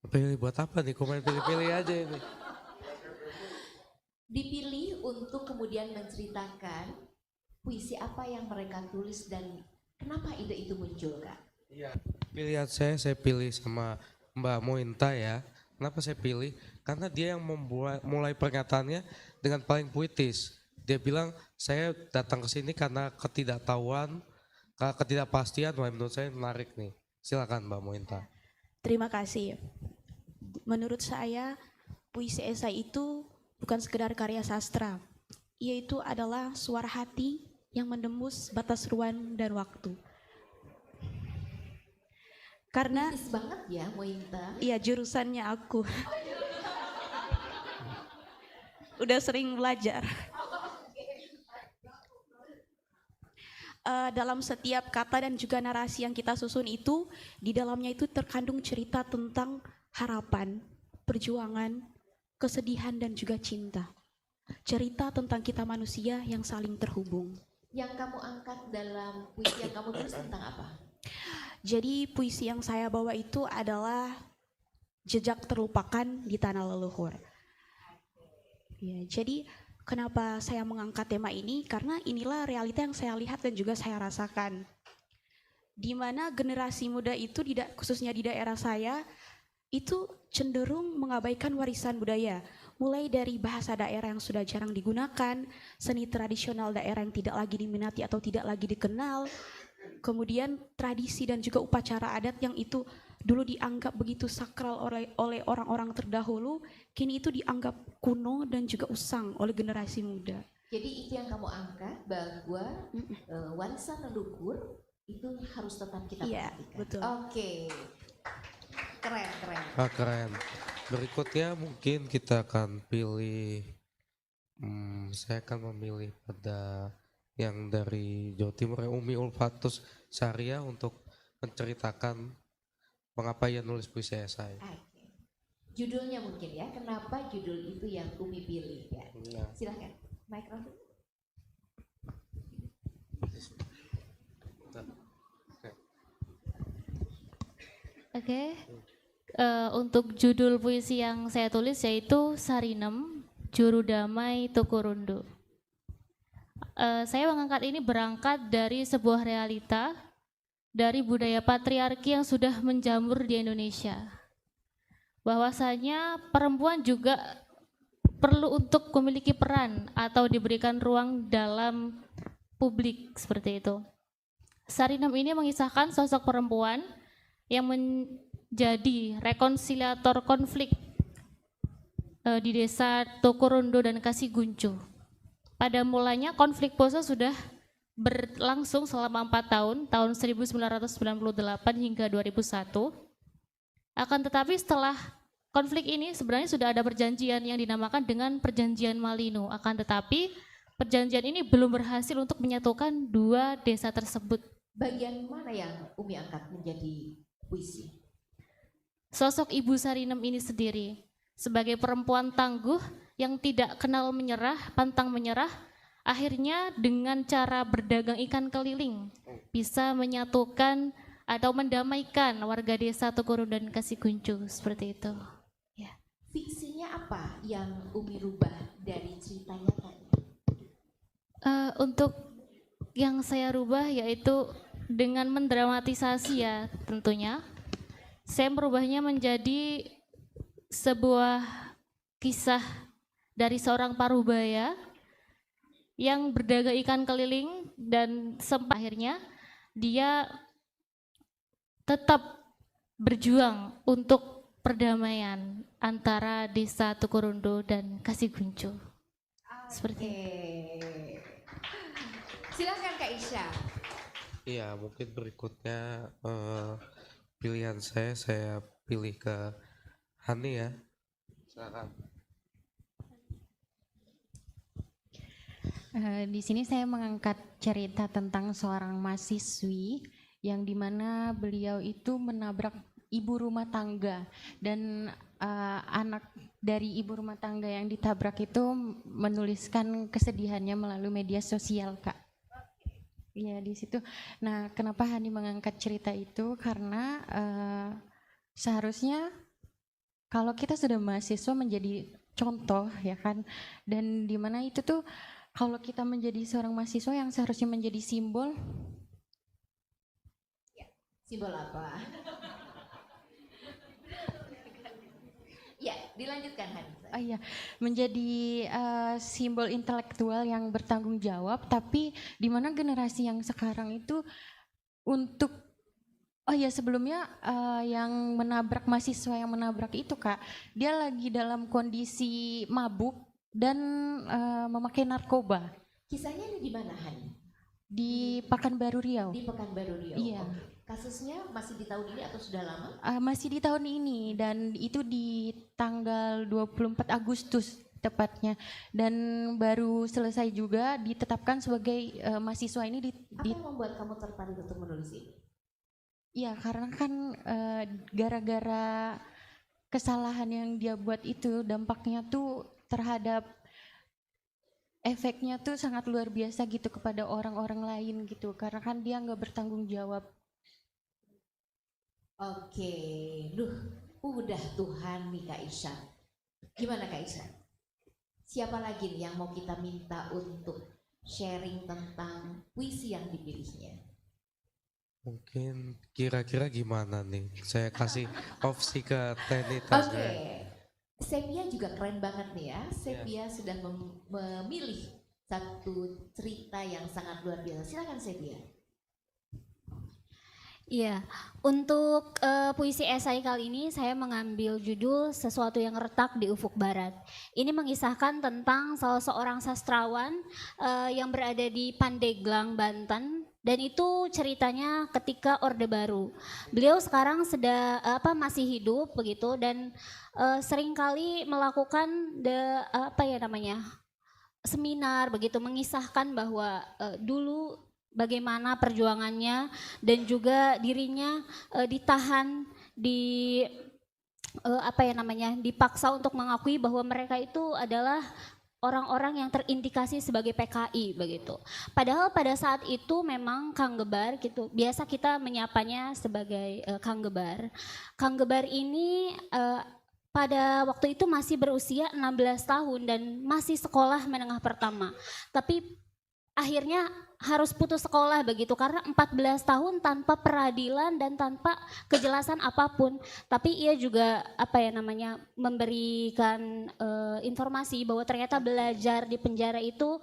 Pilih buat apa nih? Kok main pilih-pilih aja ini? Dipilih untuk kemudian menceritakan puisi apa yang mereka tulis dan kenapa ide itu muncul, Kak? Iya. Pilihan saya pilih sama Mbak Mointa ya. Kenapa saya pilih? Karena dia yang mulai pernyataannya dengan paling puitis. Dia bilang, saya datang ke sini karena ketidaktahuan, ketidakpastian. Wah, menurut saya menarik nih. Silakan Mbak Mointa. Terima kasih. Menurut saya, puisi esai itu bukan sekedar karya sastra. Yaitu adalah suara hati yang menembus batas ruang dan waktu. Karena Puitis banget ya, Mointa. iya, jurusannya aku. Udah sering belajar. Dalam setiap kata dan juga narasi yang kita susun itu, di dalamnya itu terkandung cerita tentang harapan, perjuangan, kesedihan dan juga cinta. Cerita tentang kita manusia yang saling terhubung. Yang kamu angkat dalam puisi yang kamu tulis tentang apa? Jadi puisi yang saya bawa itu adalah jejak terlupakan di tanah leluhur. Ya, jadi kenapa saya mengangkat tema ini? Karena inilah realita yang saya lihat dan juga saya rasakan. Di mana generasi muda itu khususnya di daerah saya itu cenderung mengabaikan warisan budaya. Mulai dari bahasa daerah yang sudah jarang digunakan, seni tradisional daerah yang tidak lagi diminati atau tidak lagi dikenal, kemudian tradisi dan juga upacara adat yang itu dulu dianggap begitu sakral oleh orang-orang terdahulu, kini itu dianggap kuno dan juga usang oleh generasi muda. Jadi itu yang kamu angkat bahwa warisan leluhur itu harus tetap kita perhatikan. Betul. Oke. Keren, keren. Keren. Berikutnya mungkin kita akan pilih, saya akan memilih pada yang dari Jawa Timur, Umi Ulfatus Syariah untuk menceritakan mengapa ia nulis puisi esai. Judulnya mungkin ya, kenapa judul itu yang Umi pilih ya? Nah. Silahkan, mikrofon. Oke. Untuk judul puisi yang saya tulis yaitu Sarinem, Juru Damai Tukurundu. Saya mengangkat ini berangkat dari sebuah realita dari budaya patriarki yang sudah menjamur di Indonesia. Bahwasanya perempuan juga perlu untuk memiliki peran atau diberikan ruang dalam publik seperti itu. Sarinem ini mengisahkan sosok perempuan yang menjadi rekonsiliator konflik di desa Tukurundu dan Kasiguncu. Pada mulanya konflik Poso sudah berlangsung selama 4 tahun, tahun 1998 hingga 2001. Akan tetapi setelah konflik ini sebenarnya sudah ada perjanjian yang dinamakan dengan Perjanjian Malino. Akan tetapi perjanjian ini belum berhasil untuk menyatukan dua desa tersebut. Bagian mana yang Umi angkat menjadi puisi? Sosok Ibu Sarinem ini sendiri sebagai perempuan tangguh yang tidak kenal menyerah, pantang menyerah, akhirnya dengan cara berdagang ikan keliling bisa menyatukan atau mendamaikan warga desa Tukurundu dan Kasiguncu seperti itu. Ya. Fiksinya apa yang Umi rubah dari ceritanya tadi? Untuk yang saya rubah yaitu dengan mendramatisasi ya tentunya. Saya merubahnya menjadi sebuah kisah dari seorang parubaya yang berdagang ikan keliling dan akhirnya dia tetap berjuang untuk perdamaian antara Desa Tukurundo dan Kasiguncu. Seperti itu. Silakan Kak Isya. Iya, mungkin berikutnya pilihan saya pilih ke Hani ya. Silakan. Di sini saya mengangkat cerita tentang seorang mahasiswi yang dimana beliau itu menabrak ibu rumah tangga dan anak dari ibu rumah tangga yang ditabrak itu menuliskan kesedihannya melalui media sosial, Kak. Iya di situ. Nah, kenapa Hani mengangkat cerita itu? Karena seharusnya kalau kita sudah mahasiswa menjadi contoh ya kan, dan dimana itu tuh kalau kita menjadi seorang mahasiswa yang seharusnya menjadi simbol. Simbol apa? Ya, dilanjutkan Han. Oh iya, menjadi simbol intelektual yang bertanggung jawab, tapi di mana generasi yang sekarang itu untuk sebelumnya yang menabrak mahasiswa yang menabrak itu Kak, dia lagi dalam kondisi mabuk dan memakai narkoba. Kisahnya ini di mana Han? Di Pekanbaru Riau. Di Pekanbaru Riau. Iya. Oke. Kasusnya masih di tahun ini atau sudah lama? Masih di tahun ini dan itu di tanggal 24 Agustus tepatnya, dan baru selesai juga ditetapkan sebagai mahasiswa ini Apa yang membuat kamu tertarik untuk menulis ini? Iya, karena kan gara-gara kesalahan yang dia buat itu dampaknya tuh terhadap efeknya tuh sangat luar biasa gitu kepada orang-orang lain gitu, karena kan dia nggak bertanggung jawab. Oke, udah Tuhan nih Kak Isya. Gimana Kak Isya? Siapa lagi nih yang mau kita minta untuk sharing tentang puisi yang dipilihnya? Mungkin kira-kira gimana nih? Saya kasih opsi ke Tenita. Oke. Sepia juga keren banget nih ya. Sepia sudah memilih satu cerita yang sangat luar biasa. Silakan Sepia. Iya, untuk puisi esai kali ini saya mengambil judul Sesuatu yang Retak di Ufuk Barat. Ini mengisahkan tentang salah seorang sastrawan yang berada di Pandeglang, Banten. Dan itu ceritanya ketika Orde Baru. Beliau sekarang masih hidup begitu dan seringkali melakukan seminar begitu, mengisahkan bahwa dulu bagaimana perjuangannya dan juga dirinya ditahan dipaksa untuk mengakui bahwa mereka itu adalah orang-orang yang terindikasi sebagai PKI begitu. Padahal pada saat itu memang Kang Gebar gitu, biasa kita menyapanya sebagai Kang Gebar. Kang Gebar ini pada waktu itu masih berusia 16 tahun dan masih sekolah menengah pertama. Tapi akhirnya harus putus sekolah begitu karena 14 tahun tanpa peradilan dan tanpa kejelasan apapun. Tapi ia juga memberikan informasi bahwa ternyata belajar di penjara itu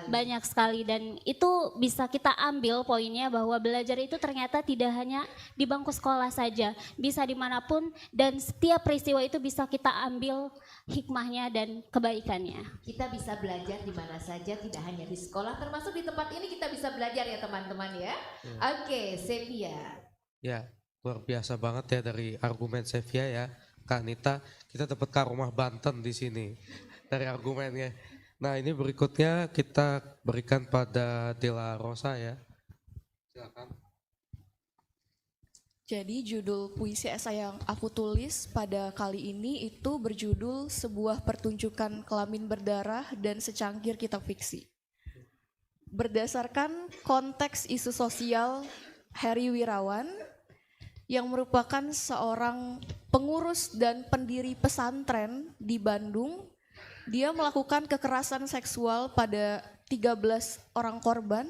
banyak sekali dan itu bisa kita ambil poinnya bahwa belajar itu ternyata tidak hanya di bangku sekolah saja, bisa dimanapun dan setiap peristiwa itu bisa kita ambil hikmahnya dan kebaikannya. Kita bisa belajar di mana saja, tidak hanya di sekolah, termasuk di tempat ini kita bisa belajar ya teman-teman ya. Oke, Sepia. Ya, luar biasa banget ya dari argumen Sepia ya, Kak Nita. Kita dapat ke rumah Banten di sini dari argumennya. Nah, ini berikutnya kita berikan pada Dela Rosa ya. Silakan. Jadi judul puisi esai yang aku tulis pada kali ini itu berjudul Sebuah Pertunjukan Kelamin Berdarah dan Secangkir Kitab Fiksi. Berdasarkan konteks isu sosial Heri Wirawan yang merupakan seorang pengurus dan pendiri pesantren di Bandung, dia melakukan kekerasan seksual pada 13 orang korban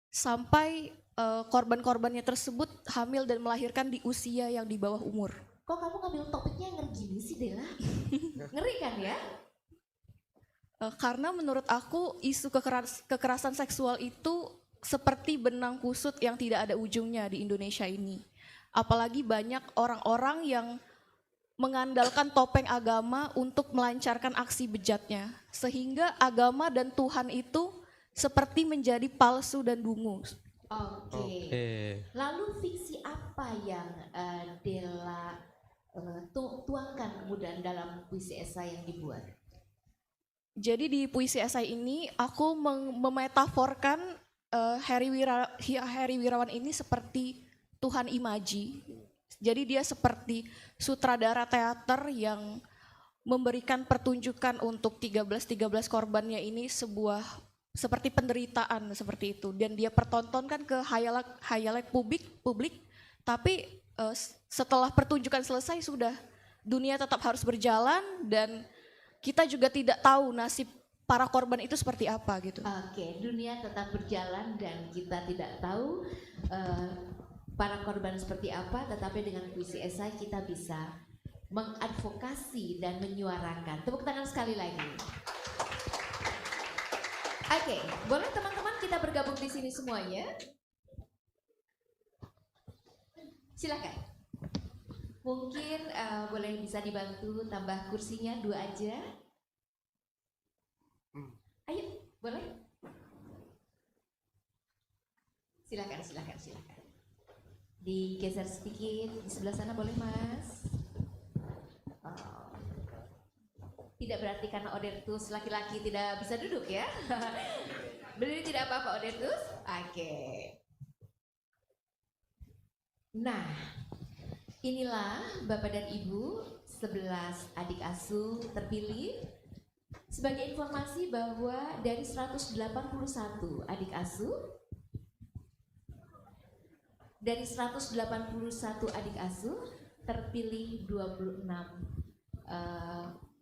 sampai korban-korbannya tersebut hamil dan melahirkan di usia yang di bawah umur. Kok kamu ngambil topiknya ngeri gini sih Dela? Ngeri kan ya? Karena menurut aku isu kekerasan seksual itu seperti benang kusut yang tidak ada ujungnya di Indonesia ini. Apalagi banyak orang-orang yang mengandalkan topeng agama untuk melancarkan aksi bejatnya. Sehingga agama dan Tuhan itu seperti menjadi palsu dan dungu. Oke. Lalu fiksi apa yang Della tuangkan kemudian dalam puisi esai yang dibuat? Jadi di puisi esai ini aku memetaforkan Heri Wirawan ini seperti Tuhan Imaji. Jadi dia seperti sutradara teater yang memberikan pertunjukan untuk 13 korbannya ini sebuah seperti penderitaan seperti itu, dan dia pertontonkan ke hayalat publik, tapi setelah pertunjukan selesai sudah dunia tetap harus berjalan dan kita juga tidak tahu nasib para korban itu seperti apa gitu. Oke, dunia tetap berjalan dan kita tidak tahu para korban seperti apa, tetapi dengan puisi esai kita bisa mengadvokasi dan menyuarakan. Tepuk tangan sekali lagi. Oke, boleh teman-teman kita bergabung di sini semuanya? Silakan. Mungkin boleh bisa dibantu tambah kursinya 2 aja. Ayo, boleh? Silakan. Digeser sedikit di sebelah sana, boleh Mas? Oh. Tidak berarti karena Odertus laki-laki tidak bisa duduk ya? Berdiri tidak apa-apa Odertus? Oke. Nah, inilah Bapak dan Ibu 11 adik asuh terpilih. Sebagai informasi bahwa dari 181 adik asuh, terpilih 26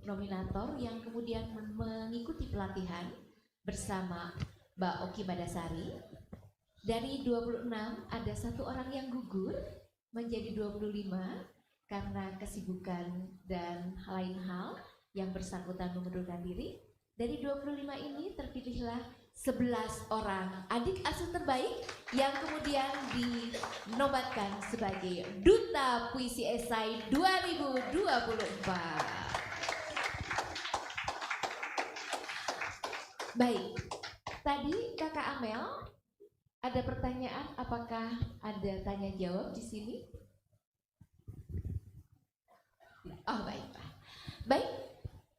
nominator yang kemudian mengikuti pelatihan bersama Mbak Oki Badasari. Dari 26 ada 1 orang yang gugur menjadi 25 karena kesibukan dan lain hal yang bersangkutan mengundurkan diri. Dari 25 ini terpilihlah 11 orang adik asuh terbaik yang kemudian dinobatkan sebagai Duta Puisi Esai 2024. Baik, tadi Kakak Amel ada pertanyaan, apakah ada tanya jawab di sini? Oh baik. Baik,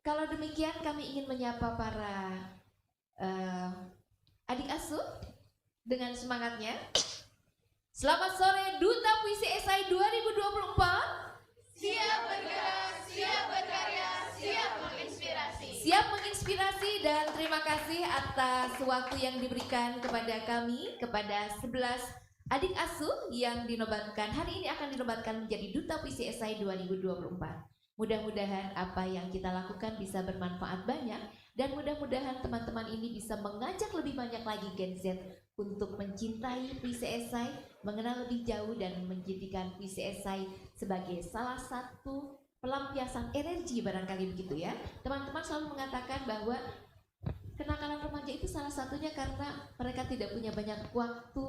kalau demikian kami ingin menyapa para adik asuh dengan semangatnya. Selamat sore Duta Puisi Esai 2024. Siap bergerak, siap berkarya, siap menginspirasi. Siap menginspirasi dan terima kasih atas waktu yang diberikan kepada kami, kepada 11 adik asuh yang dinobatkan, hari ini akan dinobatkan menjadi Duta Puisi Esai 2024. Mudah-mudahan apa yang kita lakukan bisa bermanfaat banyak dan mudah-mudahan teman-teman ini bisa mengajak lebih banyak lagi Gen Z untuk mencintai puisi esai, mengenal lebih jauh dan menjadikan puisi esai sebagai salah satu pelampiasan energi, barangkali begitu ya. Teman-teman selalu mengatakan bahwa kenakalan remaja itu salah satunya karena mereka tidak punya banyak waktu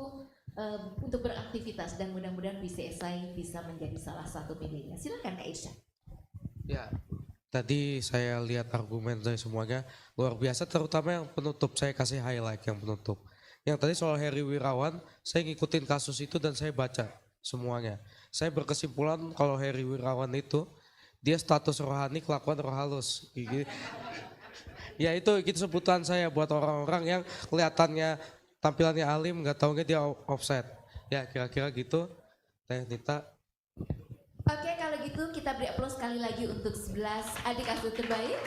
untuk beraktivitas, dan mudah-mudahan puisi esai bisa menjadi salah satu medianya. Silakan Kak Irsyad. Ya, tadi saya lihat argumen dari semuanya luar biasa, terutama yang penutup, saya kasih highlight yang penutup. Yang tadi soal Heri Wirawan, saya ngikutin kasus itu dan saya baca semuanya. Saya berkesimpulan kalau Heri Wirawan itu, dia status rohani kelakuan roh halus. Ya itu sebutan saya buat orang-orang yang kelihatannya tampilannya alim, nggak taunya dia offset. Ya kira-kira gitu, Teh Nita. Oke, kalau gitu kita beri aplaus sekali lagi untuk 11 adik asuh terbaik.